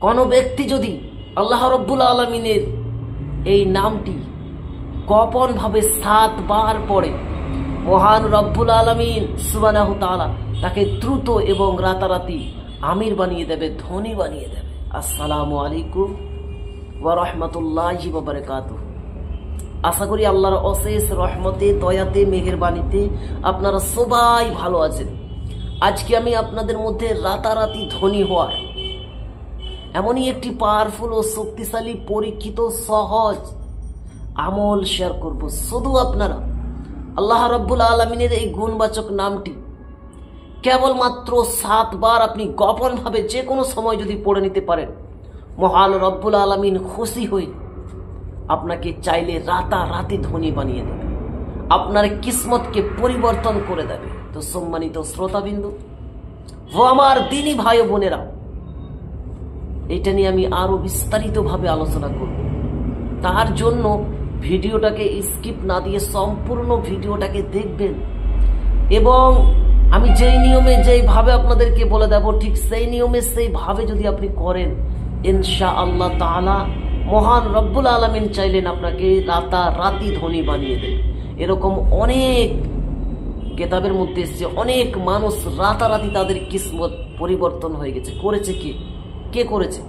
কোনো ব্যক্তি যদি আল্লাহ রাব্বুল আলামিনের এই নামটি গোপন ভাবে 7 বার পড়ে, মহান রব্বুল আলামিন সুবহানাহু তাআলা তাকে দ্রুত এবং রাতারাতি আমির বানিয়ে দেবে, ধনী বানিয়ে দেবে। আসসালামু আলাইকুম ওয়া রাহমাতুল্লাহি ওয়া বারাকাতুহু। আশা করি আল্লাহর অশেষ রহমতে, দয়াতে, মেহেরবানিতে আপনারা সবাই ভালো আছেন। আজকে আমি আপনাদের মধ্যে রাতারাতি ধনী হওয়ার এমনই একটি পাওয়ারফুল ও শক্তিশালী, পরীক্ষিত, সহজ আমল শেয়ার করব। শুধু আপনারা আল্লাহ রাব্বুল আলামিনের এই গুণবাচক নামটি কেবলমাত্র 7 বার আপনি গোপন ভাবে যে কোনো সময় যদি পড়ে নিতে পারেন, মহান রব্বুল আলামিন খুশি হয়ে আপনাকে চাইলে রাতারাতি ধনী বানিয়ে দেবে, আপনার কিসমতকে পরিবর্তন করে দেবে। তো সম্মানিত শ্রোতাবিন্দু ও আমার দিনী ভাই বোনেরা, এটা নিয়ে আমি আরো বিস্তারিতভাবে আলোচনা করব। তার জন্য ভিডিওটাকে স্কিপ না দিয়ে সম্পূর্ণ ভিডিওটাকে দেখবেন এবং আমি যেই নিয়মে যেইভাবে আপনাদেরকে বলে দেব, ঠিক সেই নিয়মে সেইভাবে যদি আপনি করেন, ইনশাআল্লাহ তাআলা মহান রব্বুল আলামিন চাইলেন আপনাকে রাতারাতি ধনী বানিয়ে দেন। এরকম অনেক কিতাবের মধ্যে এসেছে, অনেক মানুষ রাতারাতি তাদের কিসমত পরিবর্তন হয়ে গেছে। করেছে কে করেছে?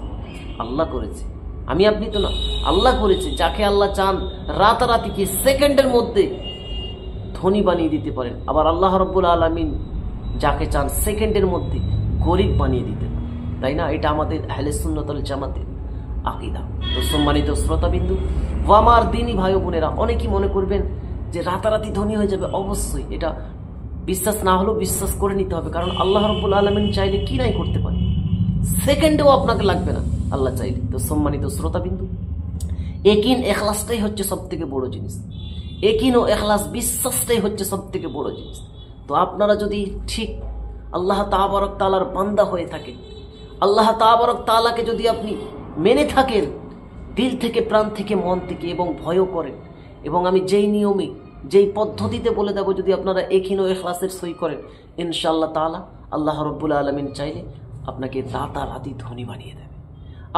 আল্লাহ করেছে, আমি আপনি তো না, আল্লাহ করেছে। যাকে আল্লাহ চান রাতারাতিকে সেকেন্ডের মধ্যে ধনী বানিয়ে দিতে পারেন। আবার আল্লাহ রাব্বুল আলামিন যাকে চান সেকেন্ডের মধ্যে গরিব বানিয়ে দিতে পারেন, তাই না? এটা আমাদের আহলে সুন্নাত ওয়াল জামাতের আকীদা। তো সম্মানিত শ্রোতাবিন্দু ও আমার দিনী ভাই বোনেরা, অনেকেই মনে করবেন যে রাতারাতি ধনী হয়ে যাবে। অবশ্যই এটা বিশ্বাস না হলেও বিশ্বাস করে নিতে হবে, কারণ আল্লাহ রাব্বুল আলামিন চাইলে কি নাই করতে পারে, সেকেন্ডেও আপনাকে লাগবে না আল্লাহ চাইলে। তো সম্মানিত শ্রোতাবিন্দু, ইয়াকিন ইখলাসটাই হচ্ছে সব থেকে বড় জিনিস। ইয়াকিন ও ইখলাস, বিশ্বাসটাই হচ্ছে সব থেকে বড় জিনিস। তো আপনারা যদি ঠিক আল্লাহ তাবারক তাআলার বান্দা হয়ে থাকেন, আল্লাহ তাবারক তাআলাকে যদি আপনি মেনে থাকেন দিল থেকে, প্রাণ থেকে, মন থেকে, এবং ভয়ও করেন, এবং আমি যেই নিয়মে যেই পদ্ধতিতে বলে দেব, যদি আপনারা ইয়াকিন ও ইখলাসের সই করেন, ইনশাআল্লাহ তাআলা আল্লাহ রাব্বুল আলামিন চাইলে আপনাকে রাতারাতি ধনী বানিয়ে দেবে।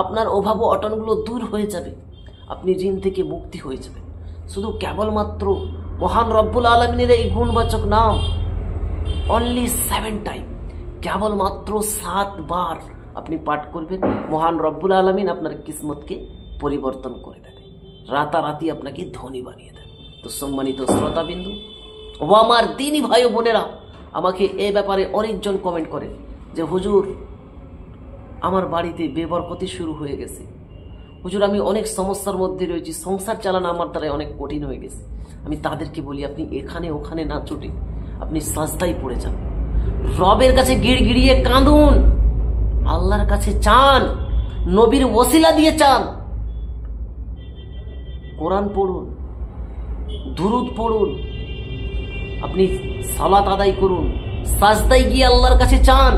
আপনার অভাব ও অটনগুলো দূর হয়ে যাবে, আপনি ঋণ থেকে মুক্তি হয়ে যাবেন। শুধু কেবলমাত্র মহান রব্বুল আলামিনের এই গুণবাচক নাম অনলি 7 টাইম, কেবলমাত্র 7 বার আপনি পাঠ করবেন, মহান রব্বুল আলামিন আপনার কিসমতকে পরিবর্তন করে দেবে, রাতারাতি আপনাকে ধনী বানিয়ে দেবে। তো সম্মানিত শ্রোতাবিন্দু ও আমার দিনী ভাই বোনেরা, আমাকে এ ব্যাপারে অনেকজন কমেন্ট করে যে হুজুর, আমার বাড়িতে বেবরকতি শুরু হয়ে গেছে, হুজুর আমি অনেক সমস্যার মধ্যে রয়েছি, সংসার চালানো আমার দ্বারা অনেক কঠিন হয়ে গেছে। আমি তাদেরকে বলি, আপনি এখানে ওখানে না ছুটে আপনি সাজদায় পড়ে যান, রবের কাছে গিড়গিড়িয়ে কাঁদুন, আল্লাহর কাছে চান, নবীর ওসিলা দিয়ে চান, কোরআন পড়ুন, দুরুদ পড়ুন, আপনি সালাত আদায় করুন, সাজদায় গিয়ে আল্লাহর কাছে চান।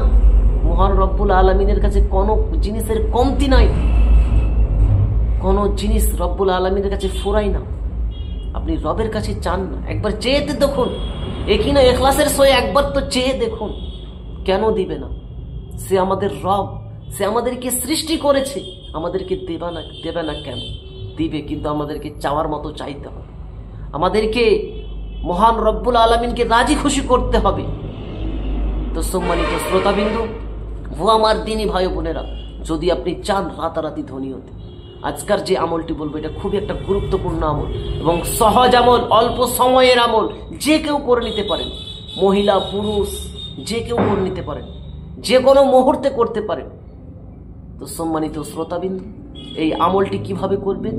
মহান রব্বুল আলামিনের কাছে কোনো জিনিসের কমতি নাই, কোনো জিনিস রব্বুল আলামিনের কাছে ফুরাই না। আপনি রবের কাছে চান না, একবার চেয়ে দেখুন, ইয়াকিন ও ইখলাসের সঙ্গে একবার তো চেয়ে দেখুন, কেন দিবে না? সে আমাদের রব, সে আমাদেরকে সৃষ্টি করেছে, আমাদেরকে দেবে না কেন? দিবে, কিন্তু আমাদেরকে চাওয়ার মতো চাইতে হবে, আমাদেরকে মহান রব্বুল আলামিনকে রাজি খুশি করতে হবে। তো সম্মানিত শ্রোতাবিন্দু ও আমার দিনী ভাই বোনেরা, যদি আপনি চান রাতারাতি ধনী হতে, আজকার যে আমলটি বলবো এটা খুবই একটা গুরুত্বপূর্ণ আমল এবং সহজ আমল, অল্প সময়ের আমল, যে কেউ করে নিতে পারেন, মহিলা পুরুষ যে কেউ করে নিতে পারেন, যে কোনো মুহূর্তে করতে পারেন। তো সম্মানিত শ্রোতাবিন্দু, এই আমলটি কিভাবে করবেন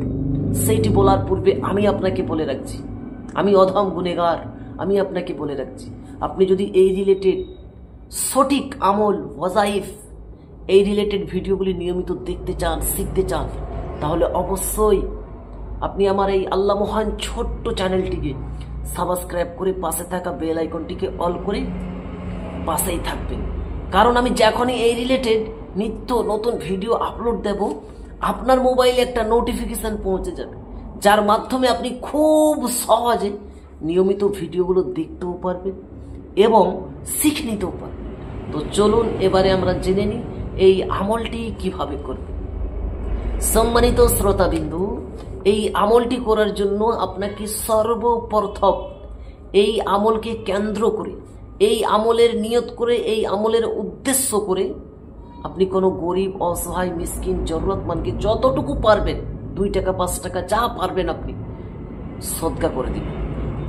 সেইটি বলার পূর্বে আমি আপনাকে বলে রাখছি, আমি অধম গুনেগার, আমি আপনাকে বলে রাখছি, আপনি যদি এই রিলেটেড সঠিক আমল, ওয়াজাইফ, এই রিলেটেড ভিডিওগুলি নিয়মিত দেখতে চান, শিখতে চান, তাহলে অবশ্যই আপনি আমার এই আল্লাহ মহান ছোট্ট চ্যানেলটিকে সাবস্ক্রাইব করে পাশে থাকা বেল আইকনটিকে অল করে পাশেই থাকবেন। কারণ আমি যখনই এই রিলেটেড নিত্য নতুন ভিডিও আপলোড দেব, আপনার মোবাইলে একটা নোটিফিকেশন পৌঁছে যাবে, যার মাধ্যমে আপনি খুব সহজে নিয়মিত ভিডিওগুলো দেখতেও পারবেন এবং শিখে নিতেও পারবেন। তো চলুন এবারে আমরা জেনে নিই এই আমলটি কিভাবে করবেন। সম্মানিত শ্রোতাবিন্দু, এই আমলটি করার জন্য আপনাকে সর্বপ্রথম এই আমলকে কেন্দ্র করে, এই আমলের নিয়ত করে, এই আমলের উদ্দেশ্য করে আপনি কোনো গরিব, অসহায়, মিসকিন, জরুরতমন্দকে যতটুকু পারবেন, 2 টাকা 5 টাকা যা পারবেন আপনি সদকা করে দিন।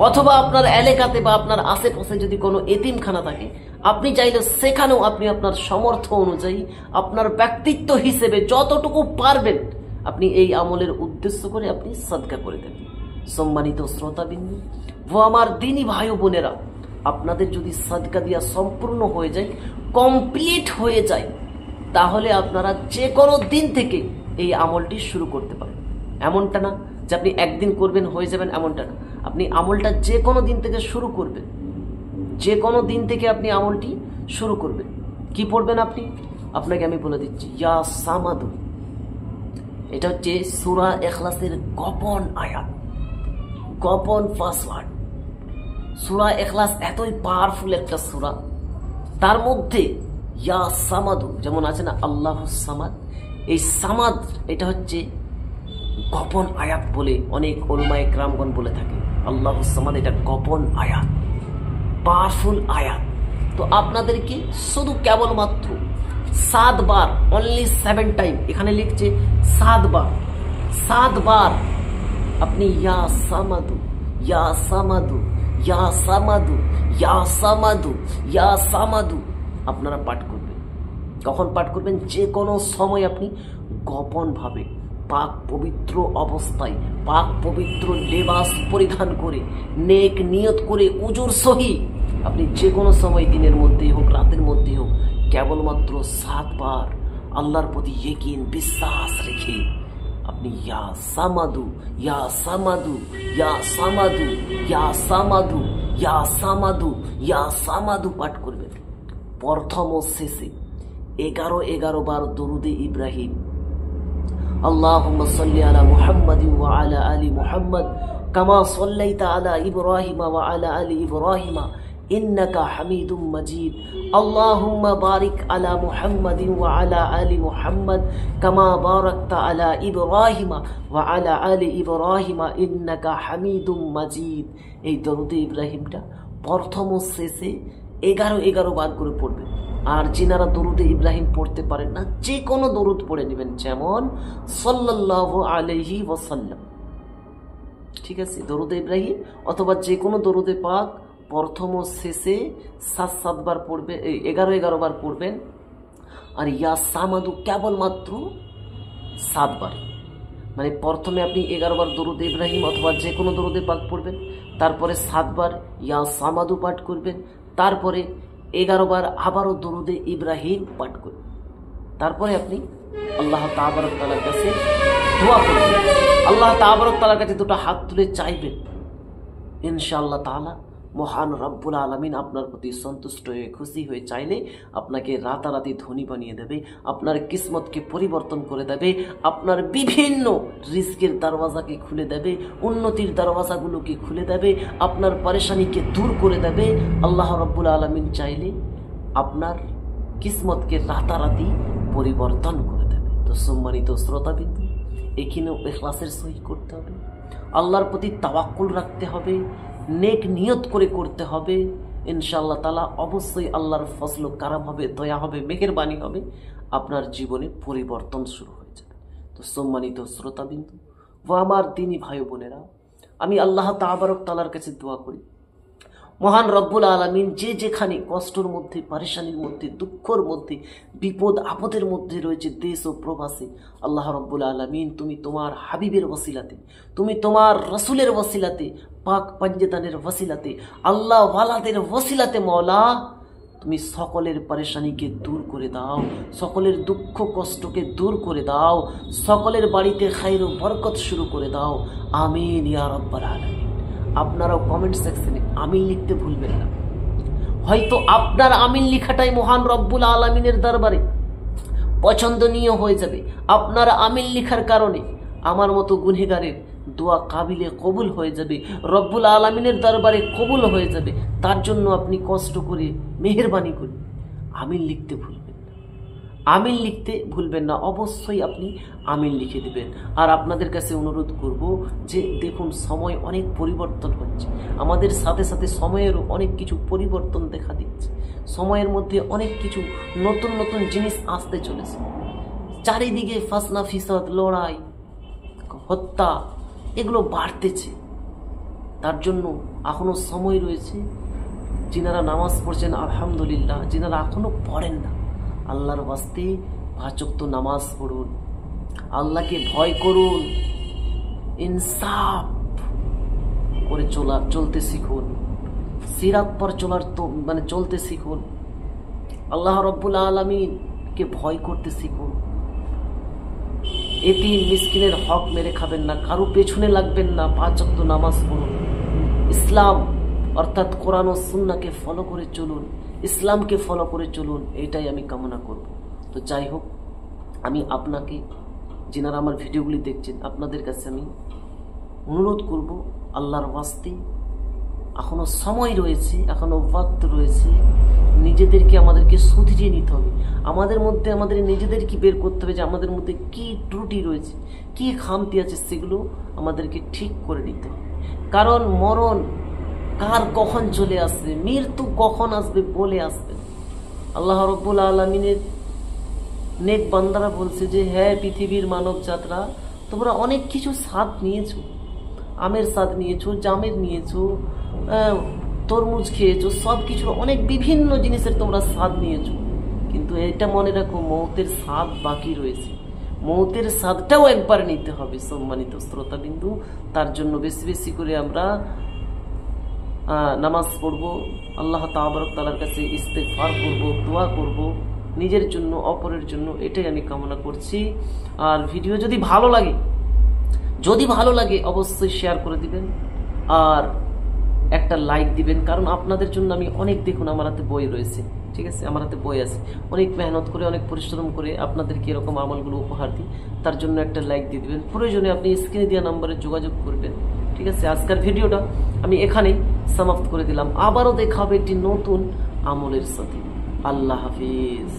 অথবা আপনার এলাকাতে বা আপনার আশেপাশে যদি কোনো এতিমখানা থাকে, আপনি চাইলে সেখানেও আপনি আপনার সামর্থ্য অনুযায়ী, আপনার ব্যক্তিত্ব হিসেবে যতটুকু পারবেন আপনি এই আমলের উদ্দেশ্য করে আপনি সদকা করে দেন। সম্মানিত শ্রোতাবিন্দু ও আমার দিনী ভাই বোনেরা, আপনাদের যদি সদকা দিয়া সম্পূর্ণ হয়ে যায়, কমপ্লিট হয়ে যায়, তাহলে আপনারা যে কোনো দিন থেকে এই আমলটি শুরু করতে পারেন। এমনটা না যে আপনি একদিন করবেন হয়ে যাবেন, এমনটা না। আপনি আমলটা যে কোনো দিন থেকে শুরু করবেন, যে কোনো দিন থেকে আপনি আমলটি শুরু করবেন। কি পড়বেন আপনি? আপনাকে আমি বলে দিচ্ছি, ইয়া সামাদু। এটা হচ্ছে সূরা ইখলাসের গোপন আয়াত, গোপন পাসওয়ার্ড। সূরা ইখলাস এতই পাওয়ারফুল একটা সূরা, তার মধ্যে ইয়া সামাদু যেমন আছে না, আল্লাহুস সামাদ, এই সামাদ এটা হচ্ছে গোপন আয়াত বলে অনেক উলামায়ে কেরামগণ বলে থাকে। আল্লাহুস সামাদ এটা গোপন আয়াত, পাওয়ারফুল আয়াত। তো আপনাদেরকে শুধু কেবলমাত্র 7 বার, অনলি 7 টাইম, এখানে লিখছে 7 বার, 7 বার আপনি ইয়া সামাদু, ইয়া সামাদু, ইয়া সামাদু, ইয়া সামাদু, ইয়া সামাদু আপনারা পাঠ করবেন। কখন পাঠ করবেন? যে কোনো সময় আপনি গোপন ভাবে, পাক পবিত্র অবস্থায়, পাক পবিত্র লেবাস পরিধান করে, নেক নিয়ত করে, উজুর সহি আপনি যে কোনো সময়, দিনের মধ্যেই হোক রাতের মধ্যেই হোক, কেবলমাত্র 7 বার আল্লাহর প্রতি ইকিন, বিশ্বাস রেখে আপনি ইয়া সামাদু, ইয়া সামাদু, ইয়া সামাদু, ইয়া সামাদু, ইয়া সামাদু, ইয়া সামাদু পাঠ করবেন। প্রথম ও শেষে 11 বার দরুদে ইব্রাহিম, আল্লাহুম্মা সাল্লি আলা মুহাম্মাদিন ওয়া আলা আলি মুহাম্মাদ কামা সাল্লাইতা আলা ইব্রাহিম ওয়া আলা আলি ইব্রাহিম ইন্নাকা হামিদুম মাজিদ। আল্লাহুম্মা বারিক আলা মুহাম্মাদিন ওয়া আলা আলি মুহাম্মাদ কামা বারাকতা আলা ইব্রাহিম ওয়া আলা আলি ইব্রাহিম ইন্নাকা হামিদুম মাজিদ। এই দরুদে ইব্রাহিমটা প্রথম ও শেষে 11 বার করে পড়বেন। আর যিনারা দরুদে ইব্রাহিম পড়তে পারেন না, যে কোনো দরুদ পড়ে নেবেন, যেমন সাল্লাল্লাহু আলাইহি ওয়াসাল্লাম, ঠিক আছে, দরুদে ইব্রাহিম অথবা যে কোনো দরুদে পাক প্রথম ও শেষে 7 বার পড়বে, 11 বার পড়বেন। আর ইয়া সামাদু কেবলমাত্র 7 বার, মানে প্রথমে আপনি 11 বার দরুদে ইব্রাহিম অথবা যে কোনো দরুদে পাক পড়বেন, তারপরে 7 বার ইয়া সামাদু পাঠ করবেন, তারপরে 11 বার আবারও দরুদে ইব্রাহিম পাঠ করবেন। তারপরে আপনি আল্লাহ তাবারক তাআলার কাছে দোয়া করবেন। আল্লাহ তাবারক তাআলার কাছে দুটো হাত তুলে চাইবেন, ইনশাআল্লাহ তাআলা মহান রব্বুল আলামিন আপনার প্রতি সন্তুষ্ট হয়ে, খুশি হয়ে চাইলে আপনাকে রাতারাতি ধনী বানিয়ে দেবে, আপনার কিসমতকে পরিবর্তন করে দেবে, আপনার বিভিন্ন রিজকের দরওয়াজাকে খুলে দেবে, উন্নতির দরওয়াজাগুলোকে খুলে দেবে, আপনার পরেশানিকে দূর করে দেবে। আল্লাহ রব্বুল আলামিন চাইলে আপনার কিসমতকে রাতারাতি পরিবর্তন করে দেবে। তো সম্মানিত শ্রোতাবিন্দু, এখানেও ইখলাসের সহিত করতে হবে, আল্লাহর প্রতি তাওয়াক্কুল রাখতে হবে, নেক নিয়ত করে করতে হবে। ইনশাআল্লাহ তাআলা অবশ্যই আল্লাহর ফজল ও কারাম হবে, দয়া হবে, মেহেরবানি হবে, আপনার জীবনে পরিবর্তন শুরু হয়ে যাবে। তো সম্মানিত শ্রোতাবিন্দু ও আমার দিনী ভাই বোনেরা, আমি আল্লাহ তাবারক তাআলার কাছে দোয়া করি, মহান রব্বুল আলামিন যে যেখানে কষ্টের মধ্যে, পরেশানির মধ্যে, দুঃখের মধ্যে, বিপদ আপদের মধ্যে রয়েছে, দেশ ও প্রবাসে, আল্লাহ রব্বুল আলামিন তুমি তোমার হাবিবের ওসিলাতে, তুমি তোমার রসুলের ওসিলাতে, পাক পঞ্জেদানের ওসিলাতে, আল্লাহ ওয়ালাদের ওসিলাতে মওলা তুমি সকলের পরেশানিকে দূর করে দাও, সকলের দুঃখ কষ্টকে দূর করে দাও, সকলের বাড়িতে খাইর ও বরকত শুরু করে দাও। আমিন ইয়া রাব্বাল আলামিন। আপনারাও কমেন্ট সেকশনে আমিন লিখতে ভুলবেন না। হয়তো আপনার আমিন লেখাটাই মহান রব্বুল আলামিনের দরবারে পছন্দনীয় হয়ে যাবে। আপনার আমিন লেখার কারণে আমার মতো গুনহেগারের দোয়া কাবিলে কবুল হয়ে যাবে, রব্বুল আলামিনের দরবারে কবুল হয়ে যাবে। তার জন্য আপনি কষ্ট করে, মেহেরবানি করে আমিন লিখতে ভুলবেন না। আমিন লিখতে ভুলবেন না, অবশ্যই আপনি আমিন লিখে দিবেন। আর আপনাদের কাছে অনুরোধ করব যে দেখুন সময় অনেক পরিবর্তন হচ্ছে, আমাদের সাথে সাথে সময়েরও অনেক কিছু পরিবর্তন দেখা দিচ্ছে, সময়ের মধ্যে অনেক কিছু নতুন নতুন জিনিস আসতে চলেছে, চারিদিকে ফাসনা ফিসাদ, লড়াই, হত্যা এগুলো বাড়তেছে। তার জন্য এখনো সময় রয়েছে। যিনারা নামাজ পড়ছেন আলহামদুলিল্লাহ, যিনারা এখনো পড়েন না আল্লাহর ওয়াস্তে 5 ওয়াক্ত নামাজ পড়ুন, আল্লাহকে ভয় করুন, ইনসাফ করে চলতে শিখুন, সিরাত পর চলতে শিখুন, আল্লাহ রব্বুল আলামিনকে ভয় করতে শিখুন, এতিম মিসকিনের হক মেরে খাবেন না, কারো পেছনে লাগবেন না, 5 ওয়াক্ত নামাজ পড়ুন, ইসলাম অর্থাৎ কোরআন ও সুন্নাহকে ফলো করে চলুন, ইসলামকে ফলো করে চলুন, এটাই আমি কামনা করব। তো যাই হোক, আমি আপনাকে, যিনারা আমার ভিডিওগুলি দেখছেন, আপনাদের কাছে আমি অনুরোধ করব আল্লাহর ওয়াস্তে এখনো সময় রয়েছে, এখনো ওয়াক্ত রয়েছে, নিজেদেরকে আমাদেরকে শুধরিয়ে নিতে হবে, আমাদের মধ্যে আমাদের নিজেদেরকে বের করতে হবে যে আমাদের মধ্যে কি ত্রুটি রয়েছে, কি খামতি আছে, সেগুলো আমাদেরকে ঠিক করে নিতে হবে। কারণ মরণ কার কখন চলে আসবে, মৃত্যু কখন আসবে বলে আসবে। আল্লাহ রব্বুল আলামিনের নেক বান্দারা বলছে যে হ্যাঁ পৃথিবীর মানব যাত্রা, তোমরা অনেক কিছু স্বাদ নিয়েছো, আমের স্বাদ নিয়েছো, জামের নিয়েছো, তরমুজ খেয়েছো, সব কিছুর অনেক বিভিন্ন জিনিসের তোমরা স্বাদ নিয়েছো, কিন্তু এটা মনে রাখো মৌতের স্বাদ বাকি রয়েছে, মৌতের স্বাদটাও একবার নিতে হবে সম্মানিত শ্রোতাবিন্দু। তার জন্য বেশি বেশি করে আমরা নামাজ পড়ব, আল্লাহ তাবারক তাআলার কাছে ইস্তেগফার করব, দোয়া করব নিজের জন্য, অপরের জন্য, এটাই আমি কামনা করছি। আর ভিডিও যদি ভালো লাগে অবশ্যই শেয়ার করে দিবেন আর একটা লাইক দিবেন, কারণ আপনাদের জন্য আমি অনেক, দেখুন আমার হাতে বই রয়েছে, ঠিক আছে, আমার হাতে বই আছে, অনেক মেহনত করে, অনেক পরিশ্রম করে আপনাদেরকে এরকম আমলগুলো উপহার দিই, তার জন্য একটা লাইক দিয়ে দিবেন, প্রয়োজনে আপনি স্ক্রিনে দেওয়া নম্বরে যোগাযোগ করবেন, ঠিক আছে। আজকের ভিডিওটা আমি এখানেই সমাপ্ত করে দিলাম, আবারও দেখা হবে একটি নতুন আমলের সাথে। আল্লাহ হাফিজ।